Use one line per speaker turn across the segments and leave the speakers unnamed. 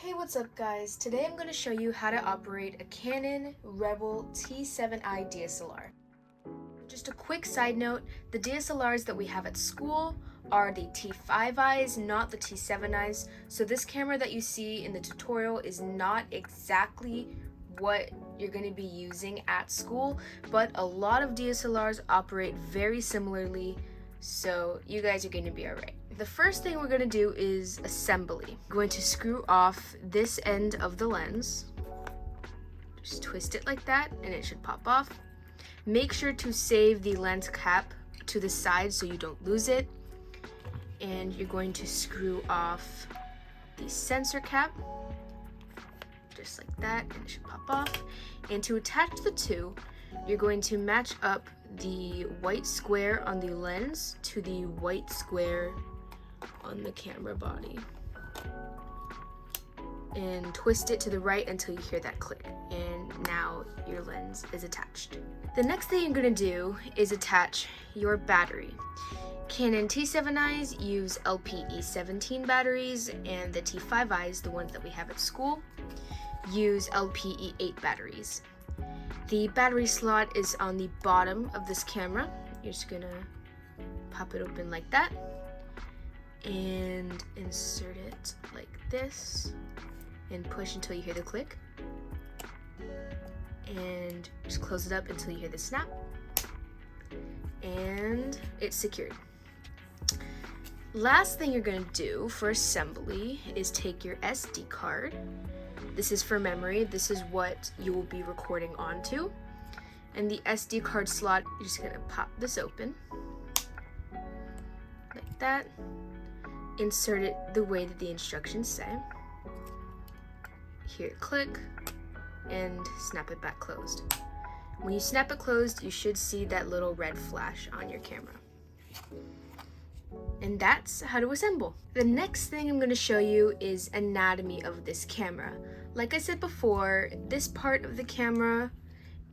Hey, what's up guys? Today I'm going to show you how to operate a Canon Rebel T7i DSLR. Just a quick side note, the DSLRs that we have at school are the T5i's, not the T7i's, so this camera that you see in the tutorial is not exactly what you're going to be using at school, but a lot of DSLRs operate very similarly, so you guys are going to be alright. The first thing we're going to do is assembly. I'm going to screw off this end of the lens. Just twist it like that and it should pop off. Make sure to save the lens cap to the side so you don't lose it. And you're going to screw off the sensor cap. Just like that, and it should pop off. And to attach the two, you're going to match up the white square on the lens to the white square on the camera body. And twist it to the right until you hear that click. And now your lens is attached. The next thing you're going to do is attach your battery. Canon T7i's use LPE17 batteries, and the T5i's, the ones that we have at school, use LPE8 batteries. The battery slot is on the bottom of this camera. You're just gonna pop it open like that and insert it like this and push until you hear the click, and just close it up until you hear the snap, and it's secured. Last thing you're going to do for assembly is take your SD card. This is for memory. This is what you will be recording onto. And the SD card slot, you're just going to pop this open like that. Insert it the way that the instructions say. Hear it click and snap it back closed. When you snap it closed, you should see that little red flash on your camera. And that's how to assemble. The next thing I'm going to show you is anatomy of this camera. Like I said before, this part of the camera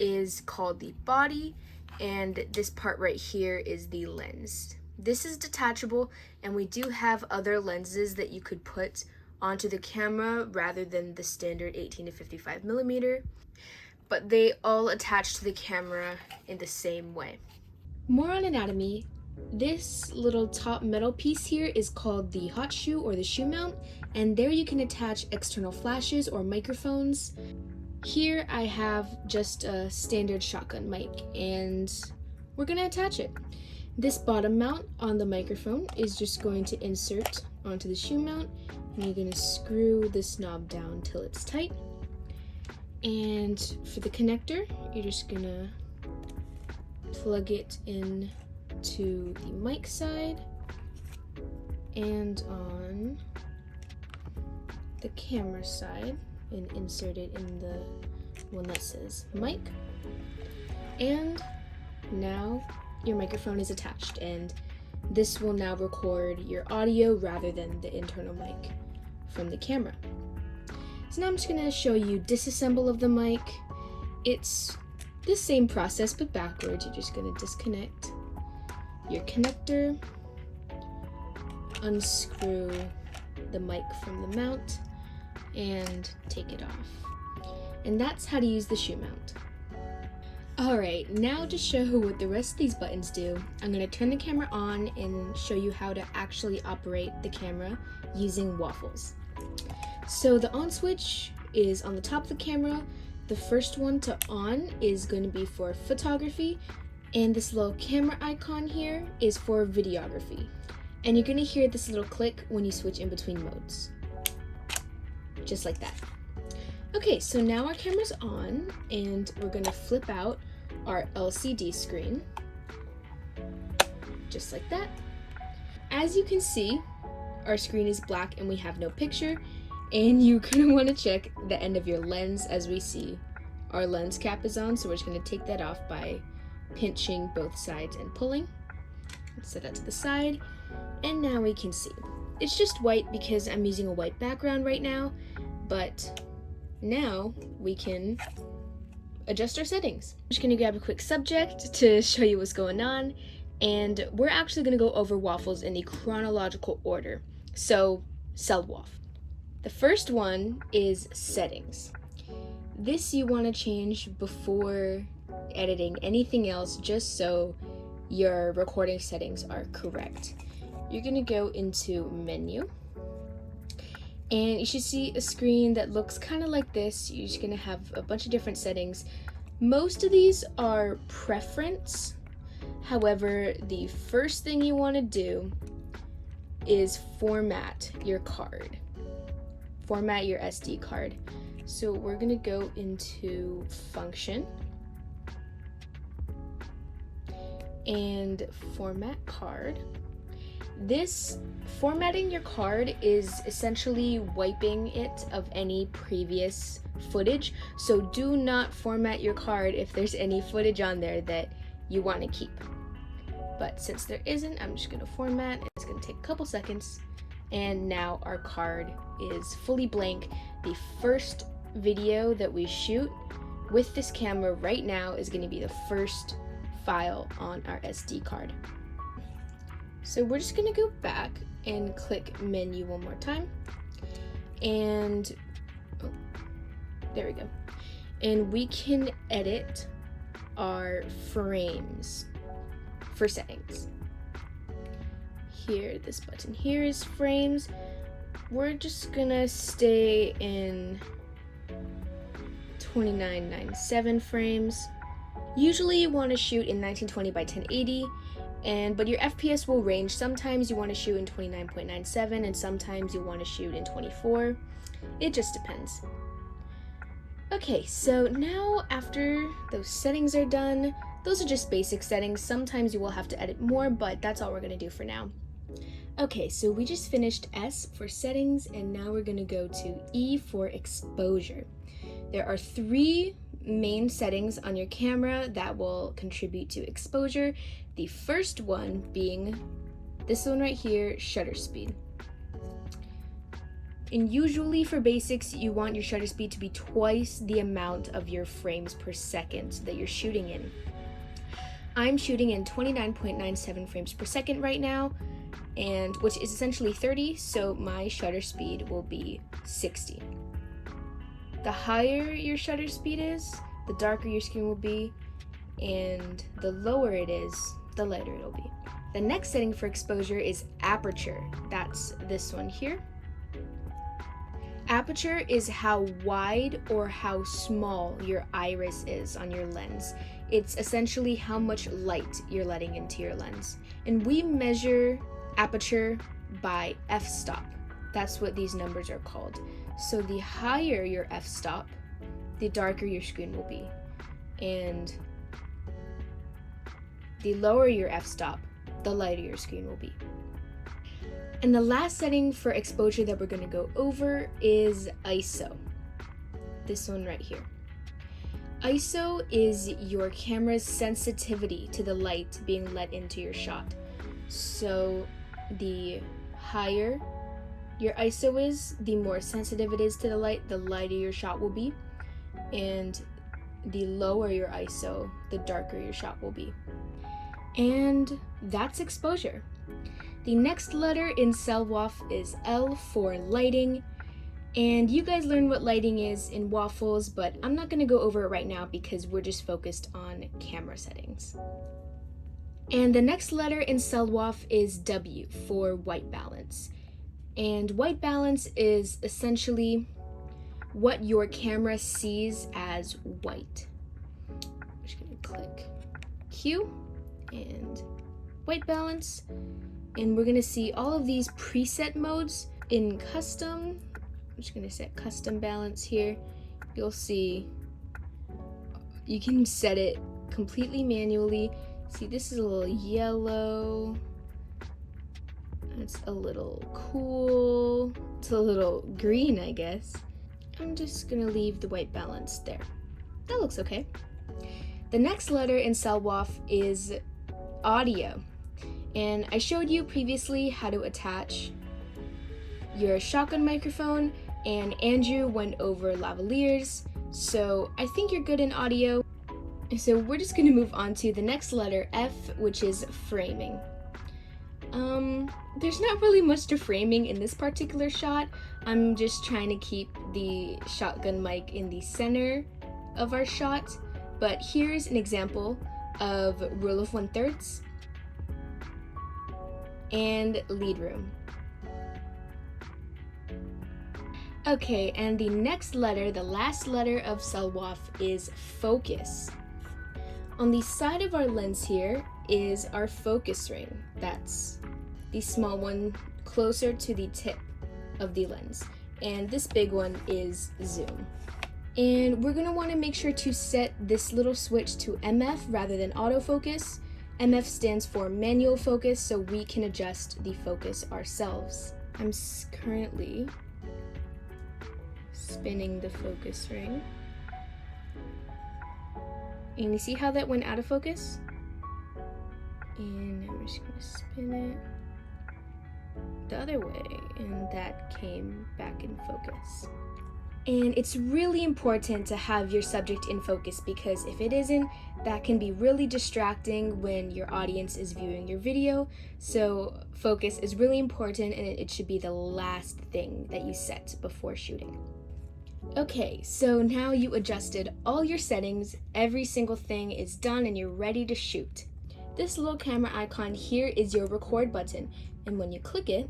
is called the body, and this part right here is the lens. This is detachable, and we do have other lenses that you could put onto the camera rather than the standard 18 to 55 millimeter, but they all attach to the camera in the same way. More on anatomy. This little top metal piece here is called the hot shoe or the shoe mount, and there you can attach external flashes or microphones. Here I have just a standard shotgun mic, and we're going to attach it. This bottom mount on the microphone is just going to insert onto the shoe mount, and you're going to screw this knob down till it's tight. And for the connector, you're just going to plug it in to the mic side and on the camera side, and insert it in the one that says mic. And now your microphone is attached, and this will now record your audio rather than the internal mic from the camera. So now I'm just going to show you disassemble of the mic. It's the same process but backwards. You're just going to disconnect your connector, unscrew the mic from the mount, and take it off. And that's how to use the shoe mount. Alright, now to show what the rest of these buttons do, I'm going to turn the camera on and show you how to actually operate the camera using WAFFLES. So the on switch is on the top of the camera. The first one to on is going to be for photography, and this little camera icon here is for videography. And you're going to hear this little click when you switch in between modes. Just like that. Okay, so now our camera's on, and we're going to flip out our LCD screen. Just like that. As you can see, our screen is black and we have no picture, and you're going to want to check the end of your lens. As we see, our lens cap is on, so we're just going to take that off by pinching both sides and pulling. Let's set that to the side, and now we can see. It's just white because I'm using a white background right now, but now we can adjust our settings. I'm just going to grab a quick subject to show you what's going on, and we're actually going to go over WAFFLES in the chronological order. So, cell WAFF. The first one is settings. This you want to change before editing anything else, just so your recording settings are correct. You're going to go into menu, and you should see a screen that looks kind of like this. You're just going to have a bunch of different settings. Most of these are preference. However, the first thing you want to do is format your card. Format your SD card. So we're going to go into function and format card. This formatting your card is essentially wiping it of any previous footage. So do not format your card if there's any footage on there that you want to keep. But since there isn't, I'm just going to format. It's going to take a couple seconds. And now our card is fully blank. The first video that we shoot with this camera right now is going to be the first file on our SD card. So we're just going to go back and click menu one more time. And there we go. And we can edit our frames for settings. Here, this button here is frames. We're just gonna stay in 2997 frames. Usually you want to shoot in 1920 by 1080, but your FPS will range. Sometimes you want to shoot in 29.97 and sometimes you want to shoot in 24. It just depends. Okay, so now after those settings are done, those are just basic settings. Sometimes you will have to edit more, but that's all we're gonna do for now. Okay, so we just finished S for settings, and now we're gonna go to E for exposure. There are 3 main settings on your camera that will contribute to exposure. The first one being this one right here, shutter speed. And usually for basics, you want your shutter speed to be twice the amount of your frames per second that you're shooting in. I'm shooting in 29.97 frames per second right now, and which is essentially 30, so my shutter speed will be 60. The higher your shutter speed is, the darker your screen will be, and the lower it is, the lighter it'll be. The next setting for exposure is aperture. That's this one here. Aperture is how wide or how small your iris is on your lens. It's essentially how much light you're letting into your lens. And we measure aperture by f-stop. That's what these numbers are called. So the higher your f-stop, the darker your screen will be. And the lower your f-stop, the lighter your screen will be. And the last setting for exposure that we're going to go over is ISO. This one right here. ISO is your camera's sensitivity to the light being let into your shot. So the higher your ISO is, the more sensitive it is to the light, the lighter your shot will be. And the lower your ISO, the darker your shot will be. And that's exposure. The next letter in W.A.F.F.L.E is L for lighting. And you guys learned what lighting is in WAFFLES, but I'm not going to go over it right now because we're just focused on camera settings. And the next letter in W.A.F.F.L.E is W for white balance. And white balance is essentially what your camera sees as white. I'm just going to click Q and white balance. And we're going to see all of these preset modes in custom. I'm just going to set custom balance here. You'll see you can set it completely manually. See, this is a little yellow. It's a little cool. It's a little green, I guess. I'm just going to leave the white balance there. That looks okay. The next letter in W.A.F.F.L.E is audio. And I showed you previously how to attach your shotgun microphone, and Andrew went over lavaliers, so I think you're good in audio. So we're just going to move on to the next letter, F, which is framing. There's not really much to framing in this particular shot. I'm just trying to keep the shotgun mic in the center of our shot, but here's an example of rule of 1/3 and lead room. Okay, and the next letter, the last letter of W.A.F.F.L.E is focus. On the side of our lens here is our focus ring. That's the small one closer to the tip of the lens. And this big one is zoom. And we're gonna wanna make sure to set this little switch to MF rather than autofocus. MF stands for manual focus, so we can adjust the focus ourselves. I'm currently spinning the focus ring. And you see how that went out of focus? And I'm just gonna spin it the other way, and that came back in focus. And it's really important to have your subject in focus, because if it isn't, that can be really distracting when your audience is viewing your video. So focus is really important, and it should be the last thing that you set before shooting. Okay, so now you adjusted all your settings, every single thing is done, and you're ready to shoot. This little camera icon here is your record button, and when you click it,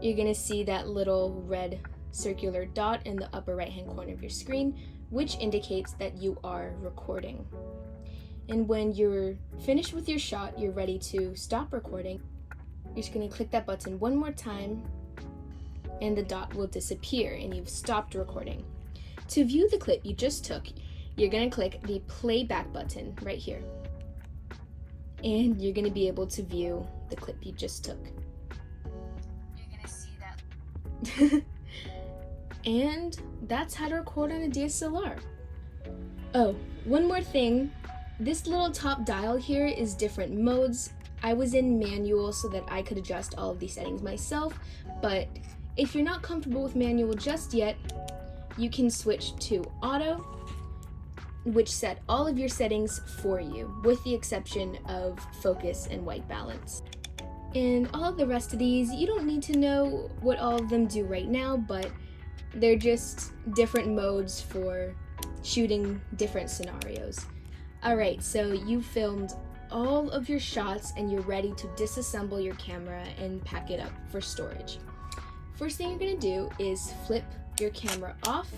you're gonna see that little red circular dot in the upper right hand corner of your screen, which indicates that you are recording. And when you're finished with your shot, you're ready to stop recording, you're just gonna click that button one more time, and the dot will disappear and you've stopped recording. To view the clip you just took, you're gonna click the playback button right here. And you're gonna be able to view the clip you just took. You're gonna see that. And that's how to record on a DSLR. Oh, one more thing. This little top dial here is different modes. I was in manual so that I could adjust all of these settings myself, but if you're not comfortable with manual just yet, you can switch to auto, which set all of your settings for you, with the exception of focus and white balance. And all of the rest of these, you don't need to know what all of them do right now, but they're just different modes for shooting different scenarios. Alright, so you filmed all of your shots and you're ready to disassemble your camera and pack it up for storage. First thing you're gonna do is flip your camera off,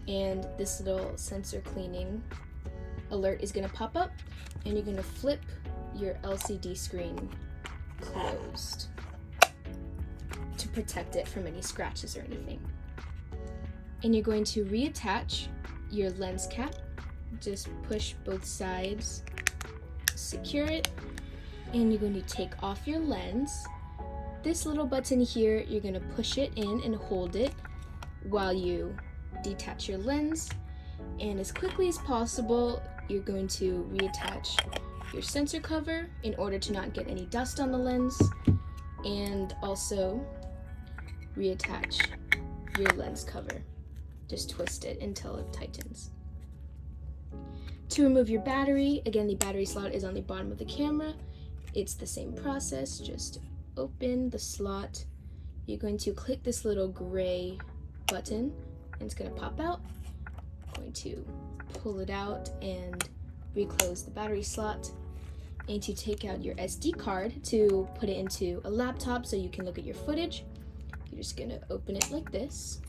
and this little sensor cleaning alert is gonna pop up, and you're gonna flip your LCD screen closed to protect it from any scratches or anything. And you're going to reattach your lens cap. Just push both sides, secure it, and you're going to take off your lens. This little button here, you're gonna push it in and hold it while you detach your lens. And as quickly as possible, you're going to reattach your sensor cover in order to not get any dust on the lens, and also reattach your lens cover. Just twist it until it tightens. To remove your battery, again, the battery slot is on the bottom of the camera. It's the same process, just open the slot. You're going to click this little gray button and it's going to pop out. I'm going to pull it out and reclose the battery slot. And to take out your SD card to put it into a laptop so you can look at your footage, you're just going to open it like this,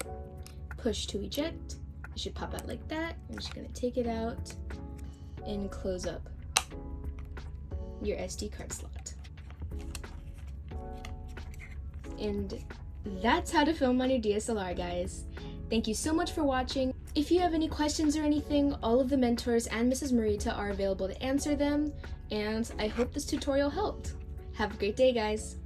push to eject. It should pop out like that. I'm just going to take it out and close up your SD card slot. And that's how to film on your DSLR, guys. Thank you so much for watching. If you have any questions or anything, all of the mentors and Mrs. Marita are available to answer them, and I hope this tutorial helped. Have a great day, guys.